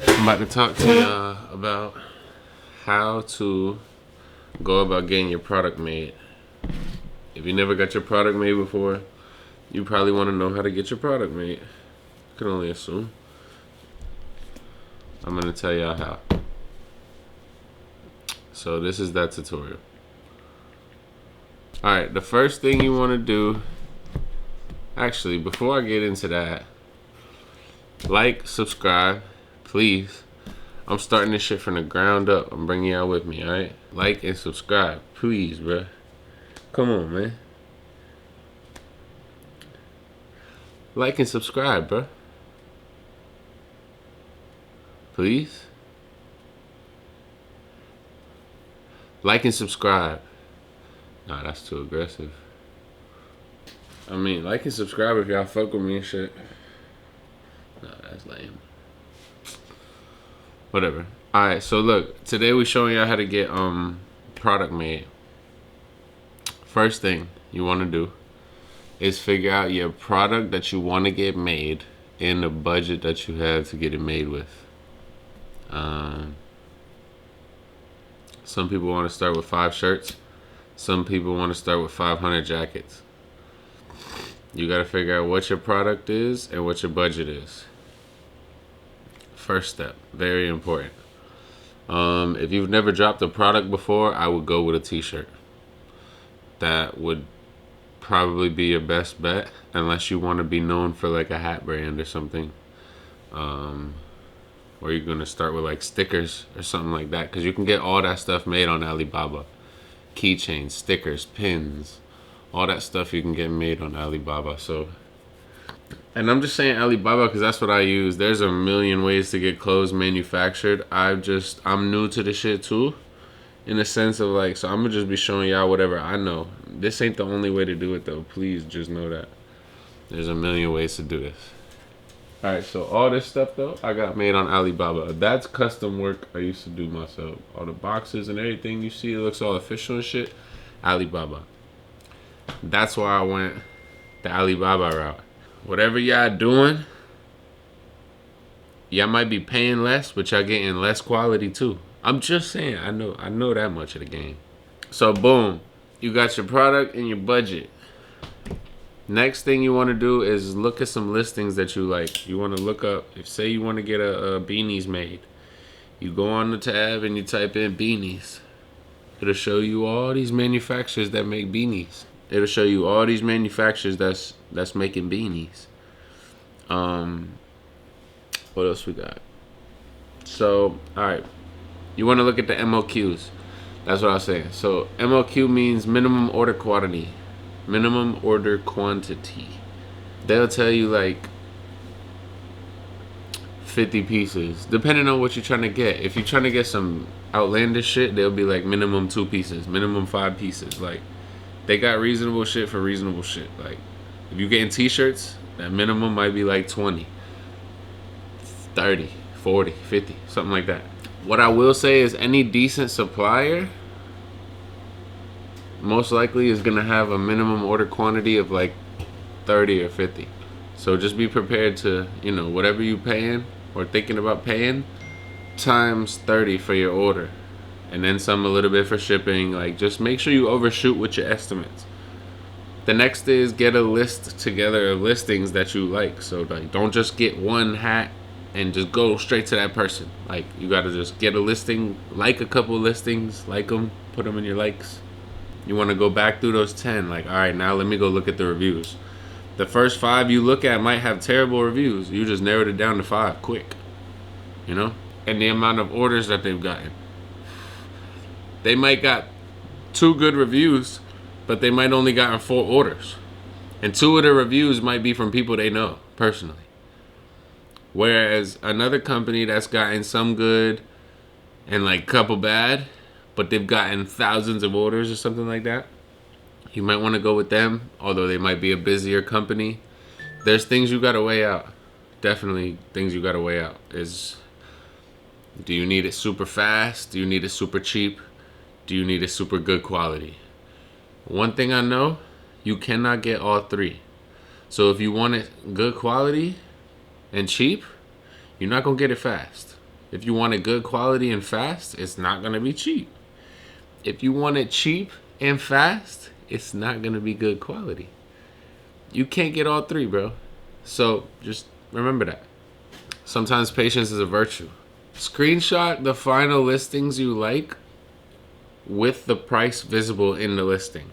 I'm about to talk to y'all about how to go about getting your product made. If you never got your product made before, you probably want to know how to get your product made. I can only assume. I'm going to tell y'all how. So this is that tutorial. Alright, the first thing you want to do, actually, before I get into that, like, subscribe, please. I'm starting this shit from the ground up. I'm bringing y'all with me, alright? Like and subscribe, please, bruh. Come on, man. Like and subscribe, bruh. Please. Like and subscribe. Nah, that's too aggressive. I mean, like and subscribe if y'all fuck with me and shit. Nah, that's lame. Whatever. Alright, so look, today we're showing y'all how to get product made. First thing you want to do is figure out your product that you want to get made and the budget that you have to get it made with. Some people want to start with 5 shirts. Some people want to start with 500 jackets. You got to figure out what your product is and what your budget is. First step, very important. If you've never dropped a product before, I would go with a t-shirt. That would probably be your best bet, unless you want to be known for like a hat brand or something. Or you're going to start with like stickers or something like that, because you can get all that stuff made on Alibaba. Keychains, stickers, pins, all that stuff you can get made on Alibaba. So, and I'm just saying Alibaba because that's what I use. There's a million ways to get clothes manufactured. I'm new to the shit too, in the sense of like, so I'm gonna just be showing y'all whatever I know. This ain't the only way to do it though. Please just know that there's a million ways to do this. Alright, so all this stuff though, I got made on Alibaba. That's custom work I used to do myself. All the boxes and everything you see, it looks all official and shit. Alibaba. That's why I went the Alibaba route. Whatever y'all doing, y'all might be paying less, but y'all getting less quality too. I'm just saying, I know that much of the game. So boom, you got your product and your budget. Next thing you want to do is look at some listings that you like. You want to look up, if say you want to get a beanies made. You go on the tab and you type in beanies. It'll show you all these manufacturers that make beanies. It'll show you all these manufacturers that's making beanies. What else we got? So, alright. You want to look at the MOQs. That's what I was saying. So, MOQ means minimum order quantity. Minimum order quantity. They'll tell you like 50 pieces, depending on what you're trying to get. If you're trying to get some outlandish shit, they'll be like minimum 2 pieces, minimum 5 pieces. Like, they got reasonable shit for reasonable shit. Like, if you're getting t-shirts, that minimum might be like 20, 30, 40, 50, something like that. What I will say is any decent supplier most likely is gonna have a minimum order quantity of like 30 or 50. So just be prepared to, whatever you paying or thinking about paying, times 30 for your order. And then some a little bit for shipping. Like, just make sure you overshoot with your estimates. The next is get a list together of listings that you like. So like, don't just get one hat and just go straight to that person. Like, you gotta just get a listing, like a couple listings, like them, put them in your likes. You want to go back through those 10. Like, all right, now let me go look at the reviews. The first 5 you look at might have terrible reviews. You just narrowed it down to 5 quick. And the amount of orders that they've gotten. They might got 2 good reviews, but they might only gotten 4 orders. And 2 of the reviews might be from people they know personally. Whereas another company that's gotten some good and like couple bad, but they've gotten thousands of orders or something like that, you might want to go with them, although they might be a busier company. There's things you got to weigh out. Definitely things you got to weigh out. Do you need it super fast? Do you need it super cheap? Do you need it super good quality? One thing I know, you cannot get all 3. So if you want it good quality and cheap, you're not going to get it fast. If you want it good quality and fast, it's not gonna be cheap. If you want it cheap and fast, it's not gonna be good quality. You can't get all three, bro. So just remember that. Sometimes patience is a virtue. Screenshot the final listings you like with the price visible in the listing.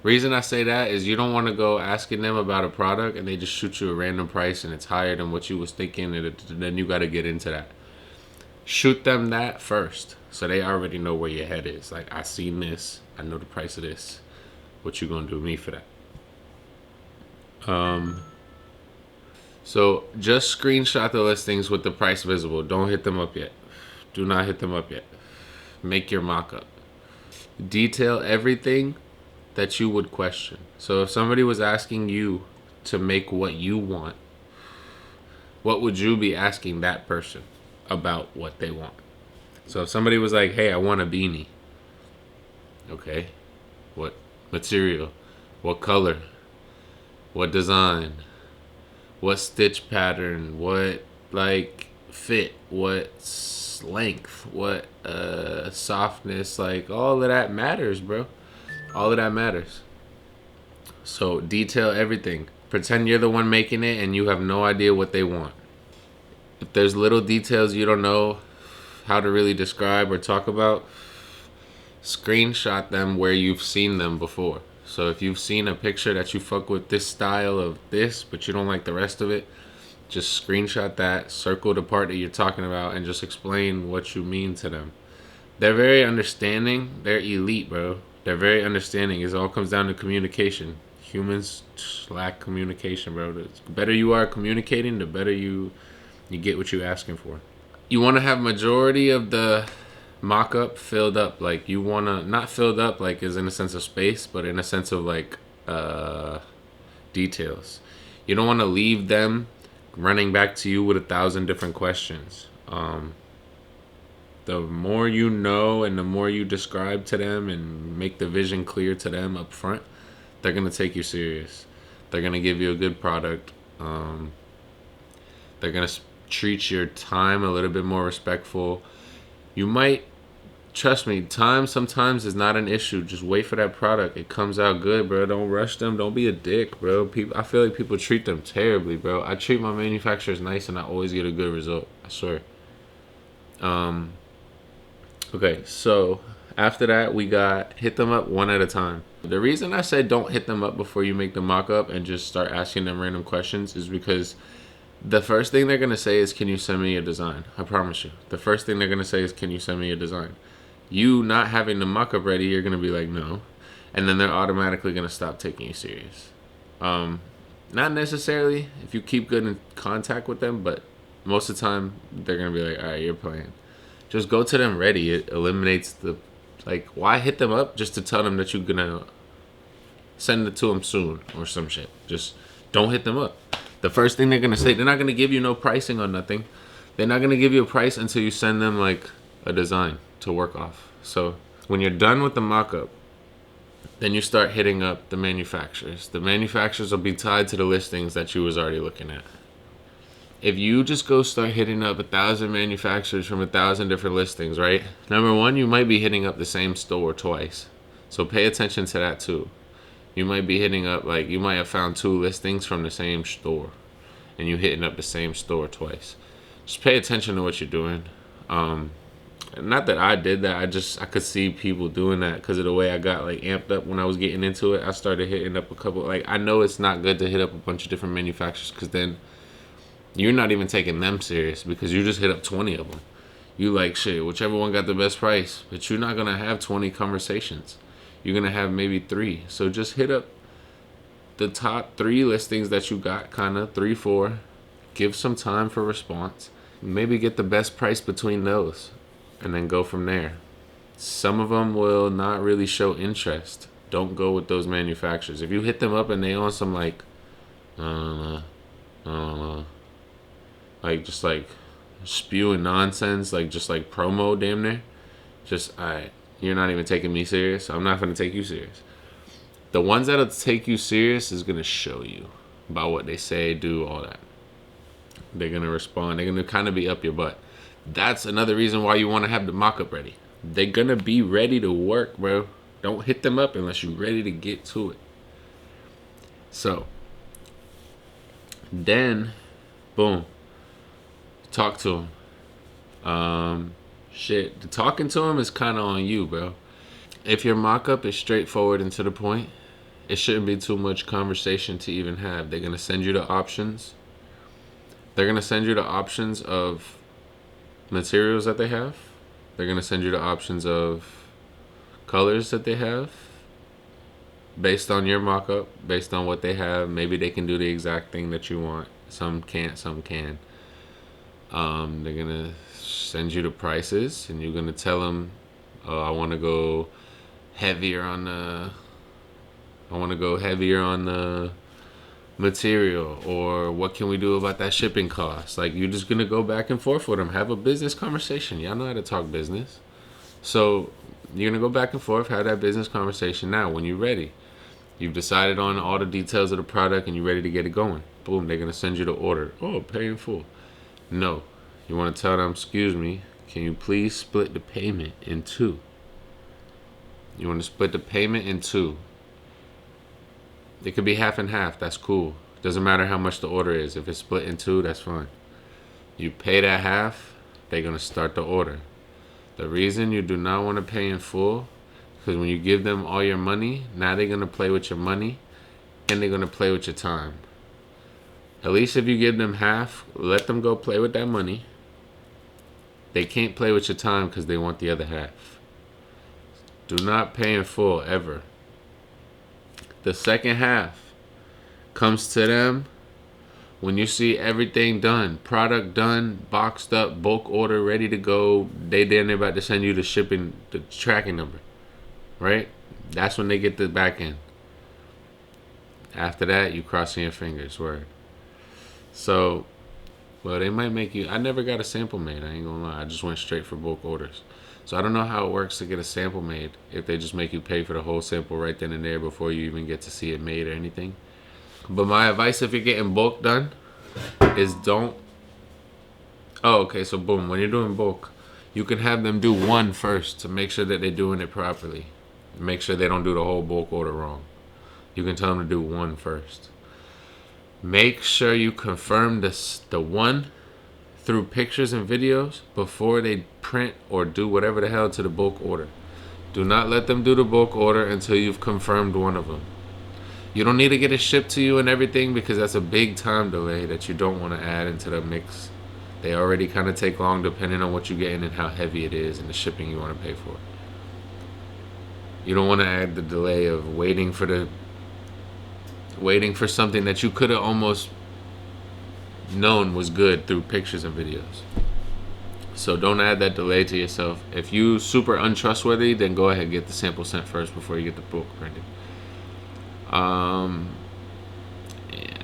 Reason I say that is you don't want to go asking them about a product and they just shoot you a random price and it's higher than what you was thinking, and then you got to get into that. Shoot them that first so they already know where your head is. Like, I seen this, I know the price of this. What you gonna do me for that? So just screenshot the listings with the price visible. Don't hit them up yet. Do not hit them up yet. Make your mock-up. Detail everything that you would question. So if somebody was asking you to make what you want, what would you be asking that person about what they want? So if somebody was like, hey, I want a beanie. Okay. What material? What color? What design? What stitch pattern? What like fit? What length? What softness? Like, all of that matters, bro. All of that matters. So detail everything. Pretend you're the one making it and you have no idea what they want. If there's little details you don't know how to really describe or talk about, screenshot them where you've seen them before. So if you've seen a picture that you fuck with this style of this, but you don't like the rest of it, just screenshot that, circle the part that you're talking about, and just explain what you mean to them. They're very understanding. They're elite, bro. They're very understanding. It all comes down to communication. Humans lack communication, bro. The better you are communicating, the better you get what you're asking for. You want to have majority of the mock-up filled up. Like, you want to, not filled up like is in a sense of space, but in a sense of like details. You don't want to leave them running back to you with 1,000 different questions. The more you know and the more you describe to them and make the vision clear to them up front, they're going to take you serious. They're going to give you a good product. They're going to treat your time a little bit more respectful. You might, trust me, time sometimes is not an issue. Just wait for that product. It comes out good, bro. Don't rush them. Don't be a dick, bro. I feel like people treat them terribly, bro. I treat my manufacturers nice and I always get a good result. I swear. Okay, so after that, we got hit them up one at a time. The reason I said don't hit them up before you make the mock-up and just start asking them random questions is because the first thing they're going to say is, can you send me a design? I promise you. The first thing they're going to say is, can you send me a design? You not having the mock-up ready, you're going to be like, no. And then they're automatically going to stop taking you serious. Not necessarily if you keep good in contact with them, but most of the time, they're going to be like, all right, you're playing. Just go to them ready. It eliminates the, like, why hit them up just to tell them that you're going to send it to them soon or some shit. Just don't hit them up. The first thing they're going to say, they're not going to give you no pricing on nothing. They're not going to give you a price until you send them, like, a design to work off. So when you're done with the mock-up, then you start hitting up the manufacturers. The manufacturers will be tied to the listings that you was already looking at. If you just go start hitting up 1,000 manufacturers from 1,000 different listings, right? Number one, you might be hitting up the same store twice. So pay attention to that too. You might be hitting up, like, you might have found 2 listings from the same store and you hitting up the same store twice. Just pay attention to what you're doing. Not that I did that. I could see people doing that because of the way I got, like, amped up when I was getting into it. I started hitting up a couple, like, I know it's not good to hit up a bunch of different manufacturers because then you're not even taking them serious because you just hit up 20 of them. You like, shit, whichever one got the best price. But you're not going to have 20 conversations. You're going to have maybe 3. So just hit up the top 3 listings that you got, kind of 3, 4. Give some time for response. Maybe get the best price between those and then go from there. Some of them will not really show interest. Don't go with those manufacturers. If you hit them up and they on some, like, like, just, like, spewing nonsense, like, just, like, promo damn near, just, alright, you're not even taking me serious, so I'm not going to take you serious. The ones that'll take you serious is going to show you about what they say, do, all that. They're gonna respond. They're gonna kind of be up your butt. That's another reason why you want to have the mock-up ready. They're gonna be ready to work, bro. Don't hit them up unless you're ready to get to it. So then, boom, talk to them. Shit, the talking to them is kind of on you, bro. If your mock-up is straightforward and to the point, it shouldn't be too much conversation to even have. They're gonna send you the options. They're gonna send you the options of materials that they have. They're gonna send you the options of colors that they have based on your mock-up, based on what they have. Maybe they can do the exact thing that you want. Some can't, some can. They're gonna send you the prices, and you're gonna tell them, "Oh, I want to go heavier on the. I want to go heavier on the material, or what can we do about that shipping cost?" Like, you're just gonna go back and forth with them. Have a business conversation. Y'all know how to talk business, so you're gonna go back and forth, have that business conversation. Now, when you're ready, you've decided on all the details of the product, and you're ready to get it going. Boom, they're gonna send you the order. Oh, pay in full. No, you want to tell them, "Excuse me, can you please split the payment in two?" You want to split the payment in two. It could be half and half. That's cool. Doesn't matter how much the order is. If it's split in two, that's fine. You pay that half, they're going to start the order. The reason you do not want to pay in full, because when you give them all your money, now they're going to play with your money, and they're going to play with your time. At least if you give them half, let them go play with that money. They can't play with your time because they want the other half. Do not pay in full, ever. The second half comes to them when you see everything done, product done, boxed up, bulk order, ready to go. They're about to send you the shipping, the tracking number, right? That's when they get the back end. After that, you crossing your fingers, word. So, well, they might make you. I never got a sample made. I ain't gonna lie. I just went straight for bulk orders. So I don't know how it works to get a sample made, if they just make you pay for the whole sample right then and there before you even get to see it made or anything. But my advice, if you're getting bulk done, is don't. Oh, okay, so boom, when you're doing bulk, you can have them do one first to make sure that they're doing it properly. Make sure they don't do the whole bulk order wrong. You can tell them to do one first. Make sure you confirm the one through pictures and videos before they print or do whatever the hell to the bulk order. Do not let them do the bulk order until you've confirmed one of them. You don't need to get it shipped to you and everything, because that's a big time delay that you don't want to add into the mix. They already kind of take long depending on what you're getting and how heavy it is and the shipping you want to pay for. You don't want to add the delay of waiting for something that you could have almost known was good through pictures and videos. So don't add that delay to yourself. If you super untrustworthy, then go ahead and get the sample sent first before you get the book printed.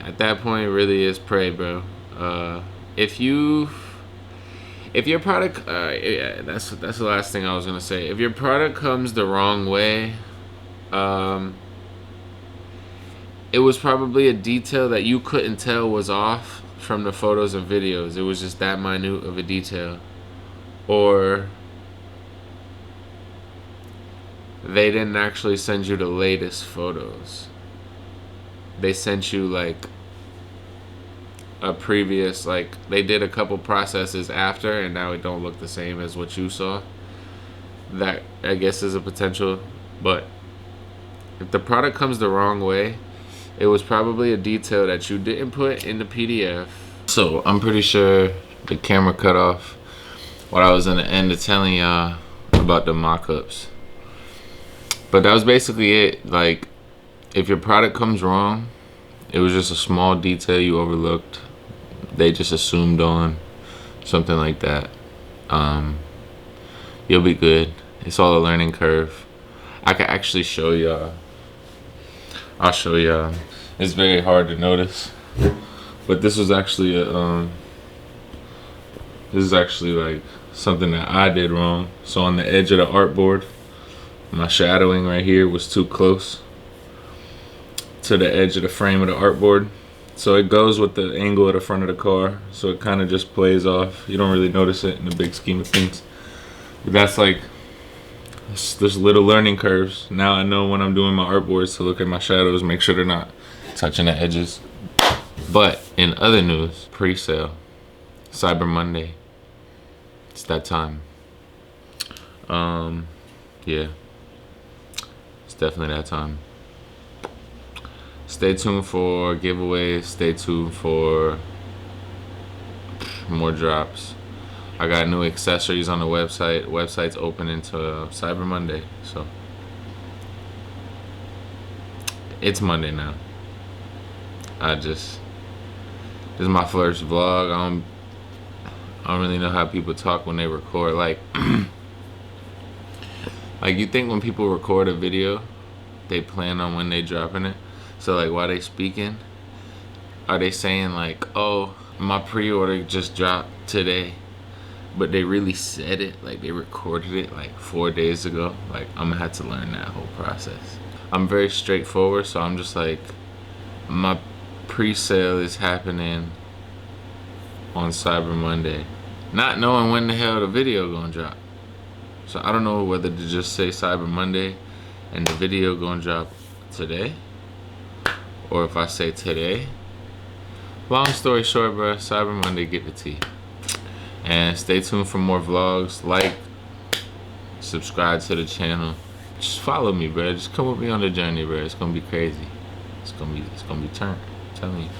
At that point, it really is pray, bro. If your product, that's the last thing I was gonna say. If your product comes the wrong way, it was probably a detail that you couldn't tell was off from the photos and videos. It was just that minute of a detail. Or they didn't actually send you the latest photos. They sent you like a previous, like they did a couple processes after, and now it don't look the same as what you saw. That, I guess, is a potential. But if the product comes the wrong way, it was probably a detail that you didn't put in the PDF. So I'm pretty sure the camera cut off while I was in the end of telling y'all about the mock-ups. But that was basically it. Like, if your product comes wrong, it was just a small detail you overlooked. They just assumed on something like that. You'll be good. It's all a learning curve. I can actually show y'all. I'll show y'all. It's very hard to notice, but this was actually this is actually like something that I did wrong. So on the edge of the artboard, my shadowing right here was too close to the edge of the frame of the artboard. So it goes with the angle of the front of the car, so it kind of just plays off. You don't really notice it in the big scheme of things. But that's like, there's little learning curves. Now I know when I'm doing my artboards to look at my shadows, make sure they're not touching the edges. But in other news, pre-sale, Cyber Monday. It's that time. Yeah, it's definitely that time. Stay tuned for giveaways. Stay tuned for more drops. I got new accessories on the website. Website's open until Cyber Monday, so it's Monday now. This is my first vlog. I don't really know how people talk when they record. Like, like you think when people record a video, they plan on when they dropping it. So like while they speaking, are they saying like, oh, my pre-order just dropped today, but they really said it, like they recorded it like 4 days ago? Like, I'm gonna have to learn that whole process. I'm very straightforward, so I'm just like, my pre-sale is happening on Cyber Monday, not knowing when the hell the video gonna drop. So I don't know whether to just say Cyber Monday and the video gonna drop today, or if I say today. Long story short, bro, Cyber Monday, get the tea. And stay tuned for more vlogs. Like, subscribe to the channel. Just follow me, bro. Just come with me on the journey, bro. It's gonna be crazy. It's gonna be turned. I'm telling you.